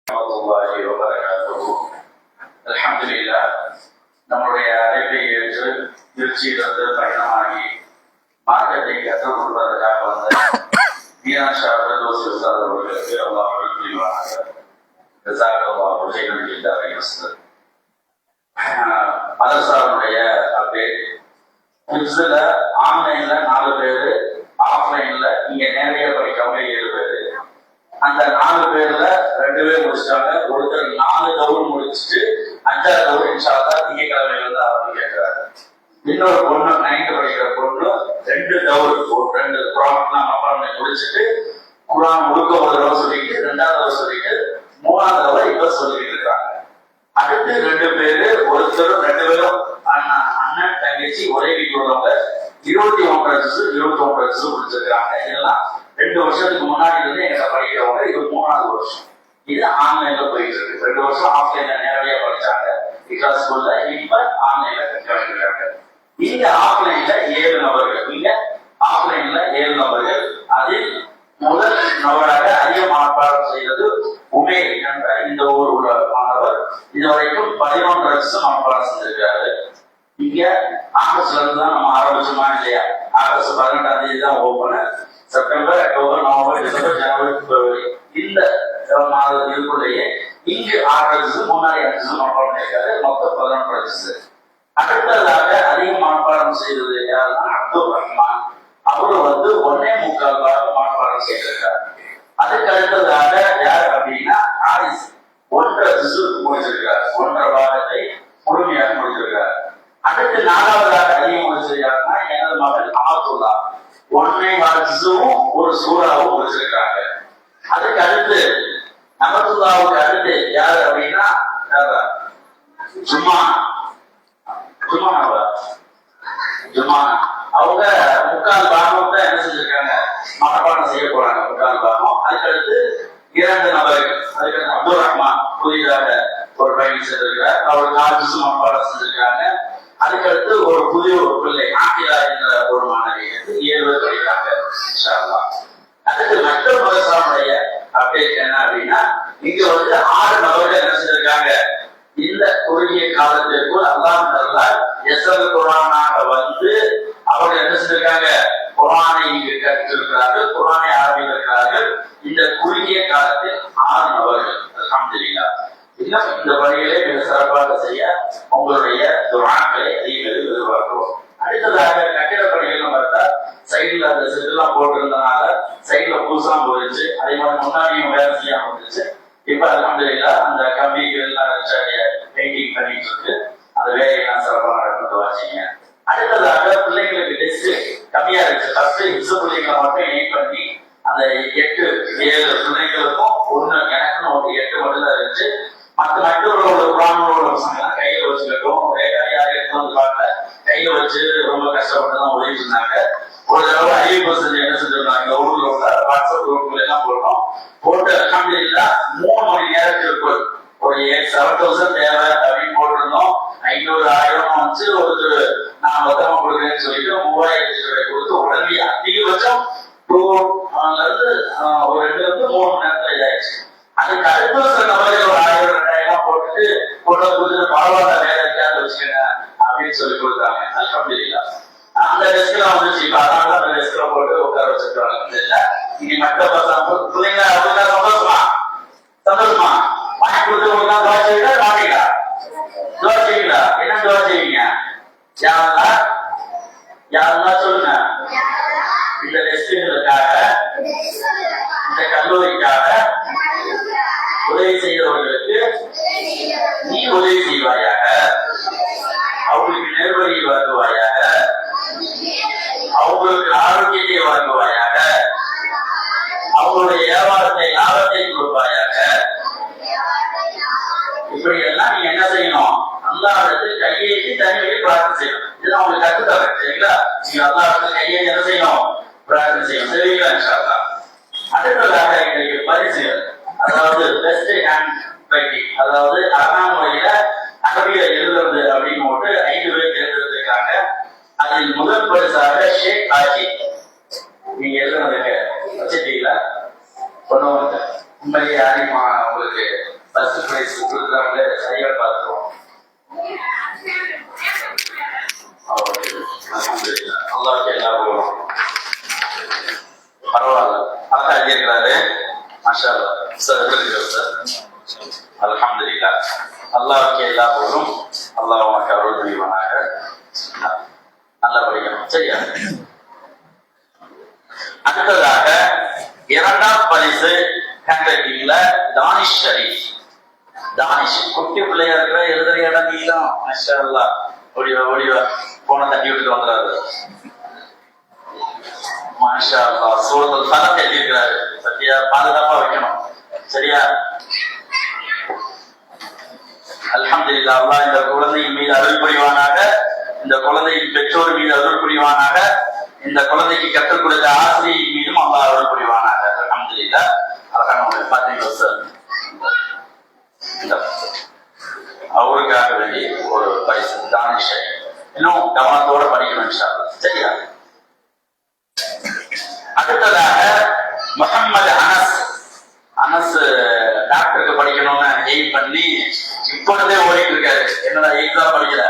warahmatullahi wabarakatuh. Alhamdulillah, நம்முடைய அழைப்பை ஏற்று திருச்சியிலிருந்து பயணமாகி மார்க்கத்தை கற்றுக் கொள்வதற்காக வந்த மீனாட்சி அவர்களுக்கு அல்லாஹ் புரிவானாக. மதரசாவுடைய அப்டேட் கிட்ஸ்ல ஆன்லைன்ல 4 பேரு, ஆஃப்லைன்ல இங்க நேரடியா படிக்கிறவங்க 7 பேரு. அந்த 4 பேர்ல 2 பேர் முடிச்சிட்டாங்க. ஒருத்தர் 4 தவுர் முடிச்சுட்டு 5ஆவது தவுர் இன்ஷா அல்லாஹ் திங்கட்கிழமையில இருந்து ஆரம்பிக்கிறாரு. இன்னொரு பொண்ணு 9th படிக்கிற பொண்ணு 2 தவுர் 2 குரான் அப்பார்ட்மெண்ட் முடிச்சுட்டு குரான் முழுக்க ஒரு தடவை சொல்லிட்டு 2வது தடவை சொல்லிட்டு 3வது தடவை இப்ப சொல்லிட்டு இருக்காங்க. அடுத்து 2 பேரு, ஒருத்தரும் 2 பேரும் அண்ணன் தங்கச்சி ஒரே வீட்டு உள்ளவங்க 21 வருஷம் முடிச்சிருக்காங்க. இதெல்லாம் 2 வருஷத்துக்கு முன்னாடி இருந்து எங்க படிக்கிறவங்க. இது 3வது வருஷம். இது ஆன்லைன்ல போயிட்டு இருக்கு. 2 வருஷம் ஆஃப்லைன்ல நேரடியா படிச்சாங்க கிளாஸ் ஸ்கூல்ல. இப்ப ஆன்லைன்ல கற்கிறாங்க. இங்க ஆஃப்லைன்ல 7 நபர்கள், இங்க ஆஃப்லைன்ல 7 நபர்கள். அதில் முதல் நபராக அதிக மாற்பாடு செய்தது உமேர் என்ற இந்த ஊர் உள்ள மாணவர். இதுவரைக்கும் 11 வருஷம் மாற்பாடு செஞ்சிருக்காரு. இங்க ஆகஸ்ட்ல இருந்து தான் நம்ம ஆரம்பிச்சோமா இல்லையா? ஆகஸ்ட் 18ஆம் தேதி தான் open. September, October, November, December, ஜனவரி, பிப்ரவரி இந்த மாதத்திற்குள்ளேயே இங்கு 6 ரெஜிஸ்டர், முன்னாடி 5 ரெஜிஸ்டர் மாற்பாடு பண்ணியிருக்காரு. மொத்தம் 11 ரெஜிஸ்டர். அடுத்ததாக அதிக மாற்பாடம் செய்தது யாருன்னா அப்துல் ரஹ்மான். அவரு 1.25 பாகம் மாற்பாடம் செய்திருக்காரு. அதுக்கு அடுத்ததாக யார் அப்படின்னா ஹாரிஸ் 1 ரெஜிஸ்டர் முடிச்சிருக்காரு. 1.5 பாகத்தை முழுமையாக முடிச்சிருக்காரு. அடுத்து 4வதாக அதிகம் முடிச்சது யாருன்னா எனது மகன் அமத்துல்லா 1.25 ஜுஸுவும் 1 சூறாவும் முடிச்சிருக்காங்க. அதுக்கு அடுத்து அமத்துல்லாவுக்கு அடுத்து யாரு அப்படின்னா ஜுமானா அவங்க 3/4 பாகத்தை என்ன செஞ்சிருக்காங்க, மனப்பாடம் செய்ய போறாங்க. 3/4 பாகம். அதுக்கடுத்து 2 நபர்கள். அதுக்கடுத்து அப்துல் ரஹ்மான் புதிதாக ஒரு பையன் செஞ்சிருக்கிறார். அவர் 4 ஜுஸ் மனப்பாடம் செஞ்சிருக்காங்க. அதுக்கடுத்து ஒரு புதிய ஒரு பிள்ளை ஆக்கிலா என்ற ஒரு மாணவி 7 பேர் படிக்கிறாங்க. இன்ஷா அல்லாஹ். அதுக்கு மற்ற மதரசாவுடைய அப்டேட் என்ன அப்படின்னா இங்க 6 நபர்கள் என்ன செஞ்சிருக்காங்க. இந்த குறுகிய காலத்திற்குள் அல்லாஹ் எஸ்எல் குர்ஆனாக அவங்க என்ன செஞ்சிருக்காங்க, குர்ஆனை இங்கு கற்றிருக்கிறார்கள், குர்ஆனை ஆரம்பித்திருக்கிறார்கள். இந்த குறுகிய காலத்தில் 6 நபர்கள். அல்ஹம்துலில்லாஹ். இன்னும் இந்த பணிகளை மிக சிறப்பாக செய்ய உங்களுடைய துஆக்களை நீங்கள் எதிர்பார்க்கிறோம். அடுத்ததாக கட்டிட பணிகள் பார்த்தா சைடுல அந்த செட்டுலாம் போட்டிருந்தனால சைடுல புதுசாக போயிடுச்சு. அதே மாதிரி முன்னாடியும் வேலை செய்யாம இருந்துச்சு. இப்ப அல்ஹம்துலில்லாஹ் அந்த கம்பிகள் எல்லாம் பெயிண்டிங் பண்ணிட்டு இருக்கு. அந்த வேலையெல்லாம் சிறப்பாக நடந்து வச்சீங்க. அடுத்ததாக பிள்ளைங்களுக்கு டெஸ்ட் கம்மியா இருக்கு. ஃபர்ஸ்ட் ஹிப்ஸ் பிள்ளைங்களை மட்டும் எய்ம் பண்ணி அந்த 8 7 பிள்ளைங்களுக்கும் 1 எனக்குன்னு 8 மட்டும் தான் இருந்துச்சு. மற்றவர்களோட குரானோட பசங்க எல்லாம் கையில வச்சுக்கிட்டோம். யாரும் எடுத்து வந்து பார்க்கல. கையில வச்சு ரொம்ப கஷ்டப்பட்டு தான் உதவி இருந்தாங்க. ஒரு தடவை 50% என்ன செஞ்சிருந்தாங்க, ஊர்ல உள்ள வாட்ஸ்அப் குரூப்ல எல்லாம் போட்டோம். போட்டு அல்ஹம்துலில்லாஹ் 3 மணி நேரத்திற்குள் ஒரு 7,000 தேவை அப்படின்னு போட்டிருந்தோம். 500 1000 வச்சு ஒருத்தர் நான் மொத்தமா கொடுக்குறேன்னு சொல்லிட்டு 3000 ரூபாய் கொடுத்து உடனே அதிகபட்சம் 2 இருந்து 3 மணி நேரத்துல இதாயிடுச்சு. அதுக்கு அடுத்த சில நபர்கள் ஒரு 1000 2000 போட்டுட்டு கொடுத்து பரவாயில்ல வேலை இருக்காது வச்சுக்கங்க அப்படின்னு சொல்லி கொடுத்தாங்க. அல்ஹம்துலில்லாஹ். அந்த டெஸ்க்ல வந்துச்சு. இப்ப அதனால அந்த டெஸ்க்ல போட்டு உட்கார வச்சிருக்காங்க. இல்ல இனி மற்ற பிள்ளைங்க அப்படின்னா சந்தோஷமா வாங்கி கொடுத்து கொடுத்தா துவா செய்வீங்களா மாட்டீங்களா? துவா செய்வீங்களா? என்ன துவா செய்வீங்க? யாரெல்லாம் சொல்லுங்க. இந்த டெஸ்டுகளுக்காக, இந்த கல்லூரிக்காக உதவி செய்தவர்களுக்கு நீ உதவி செய்வாயாக, அவங்களுக்கு நேர்வழி வழங்குவாயாக, அவங்களுக்கு ஆரோக்கியத்தை வழங்குவாயாக, அவங்களுடைய வியாபாரத்தை லாபத்தை கொடுப்பாயாக. இப்படி எல்லாம் நீங்க என்ன செய்யணும், அல்லாஹ்விடத்து கையேற்றி தனிமையை பிரார்த்தனை செய்யணும். இதெல்லாம் உங்களுக்கு கற்றுத்தரேன். சரிங்களா? நீங்க அல்லாஹ்விடத்து கையேற்றி என்ன செய்யணும், பிரார்த்தனை செய்யணும். சரிங்களா? இன்ஷா அல்லாஹ். அடுத்ததாக இன்றைக்கு பரிசுகள், அதாவது பெஸ்ட் ஹேண்ட் ரைட்டிங், அதாவது அரணான் முறையில அரபியில எழுதுறது அப்படின்னு போட்டு 5 பேர் தேர்ந்தெடுத்திருக்காங்க. அதில் முதல் பரிசாக ஷேக் ஆஜி. நீங்க எழுதுனதுக்கு வச்சுட்டீங்களா? உண்மையிலேயே அறிமா உங்களுக்கு பிரைஸ் கொடுக்குறாங்களே சரியா பார்த்துருவோம். அல்லாஹ்வுக்கு எல்லா புகழும். பரவாயில்ல, அழகா கேட்கிறாரு. மாஷா அல்லாஹ். சார் அல்ஹம்துலில்லாஹ். அல்லாஹ்வுக்கு எல்லா புகழும். அல்லாஹ் உனக்கு அருள் புரிவானாக. நல்லா படிக்கணும், சரியா? அடுத்ததாக இரண்டாம் பரிசு ஹேண்ட்ரைட்டிங்ல தானிஷ் ஷரீஃப். தானிஷ் குட்டி பிள்ளையா இருக்கிற எழுதுற இடம் நீளம். மாஷா அல்லாஹ். ஓடிவா போன தட்டி விட்டு வந்துறாரு. மாஷா அல்லாஹ். சூரத்துல் ஃபலக் எழுதியிருக்கிறாரு. சத்தியா பாதுகாப்பா வைக்கணும், சரியா? அல்ஹம்துலில்லாஹ். அல்லாஹ் இந்த குழந்தையின் மீது அருள் புரிவானாக. இந்த குழந்தையின் பெற்றோர் மீது அருள் புரிவானாக. இந்த குழந்தைக்கு கற்றுக் கொடுத்த ஆசிரியர் மீதும் அல்லாஹ் அருள் புரிவானாக. அல்ஹம்துலில்லாஹ். அழகான பாத்தீங்களா சார்? அவருக்காக வேண்டி ஒரு பரிசு தானிஷ். இன்னும் கவனத்தோட படிக்கணும் இன்ஷா அல்லாஹ், சரியா? அடுத்ததாக முஹம்மது அனஸ். அனஸ் டாக்டருக்கு படிக்கணும்னு எய்ம் பண்ணி இப்பொழுதே ஓடிட்டு இருக்காரு. என்னடா எய்ம் தான் படிக்கல,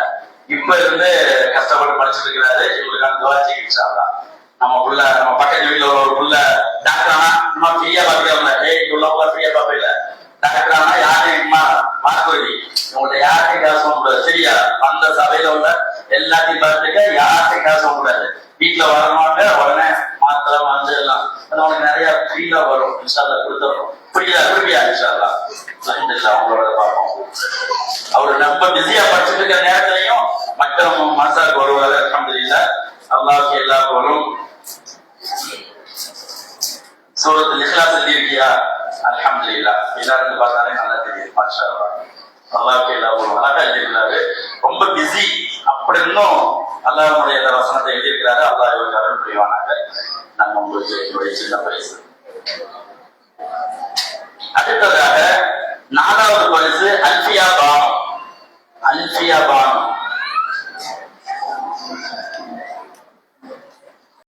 இப்ப இருந்து கஷ்டப்பட்டு படிச்சுட்டு இருக்கிறாரு. இவங்களுக்கான துவா செய்யுங்க இன்ஷா அல்லாஹ். நம்ம புள்ள, நம்ம பக்கத்து வீட்டுல ஒரு புள்ள டாக்டர் ஆனா நம்ம ஃப்ரீயா பாத்துக்கல. இவ்வளவு ஃப்ரீயா பாப்பீங்க. டாக்டர் ஆனா யாரையும் மாற்றுவதி உங்கள்ட்ட யார்ட்டையும் காசு வாங்க கூடாது, சரியா? அந்த சபையில உள்ள எல்லாத்தையும் பார்த்துக்க, யார்ட்டையும் காசு வாங்க கூடாது. வீட்டுல வரணும்னாங்க உடனே மாத்திரை வந்து எல்லாம் அது உனக்கு நிறைய ஃப்ரீயா வரும். இன்ஷா அல்லாஹ் கொடுத்துறோம். புரியா? இன்ஷா அல்லாஹ். அவங்களோட பார்ப்போம். அவரு ரொம்ப பிஸியா படிச்சுட்டு இருக்கிற நேரத்திலையும் மக்கள் மனசாக்கு வருவாரு. அல்ஹம்துலில்லாஹ். அல்லாஹ்வுக்கு எல்லா புகழும். சூரத்துல் இக்லாஸ் எழுதியிருக்கியா? அல்ஹம்துலில்லாஹ். எல்லாரும் பார்த்தாலே நல்லா தெரியுது. மாஷா அல்லாஹ். அல்லாஹ்வுக்கு எல்லா புகழும். அழகா எழுதியிருக்கிறாரு. ரொம்ப பிஸி. அப்படி இருந்தும் அல்லாஹ்வுடைய இந்த வசனத்தை எழுதியிருக்கிறாரு. அல்லாஹ் இவருக்கு அருள் புரிவானாக. நாங்கள் உங்களுக்கு என்னுடைய சின்ன பரிசு. அடுத்ததாக 4வது பரிசு அல்ஃபியா பானு. அல்ஃபியா பானு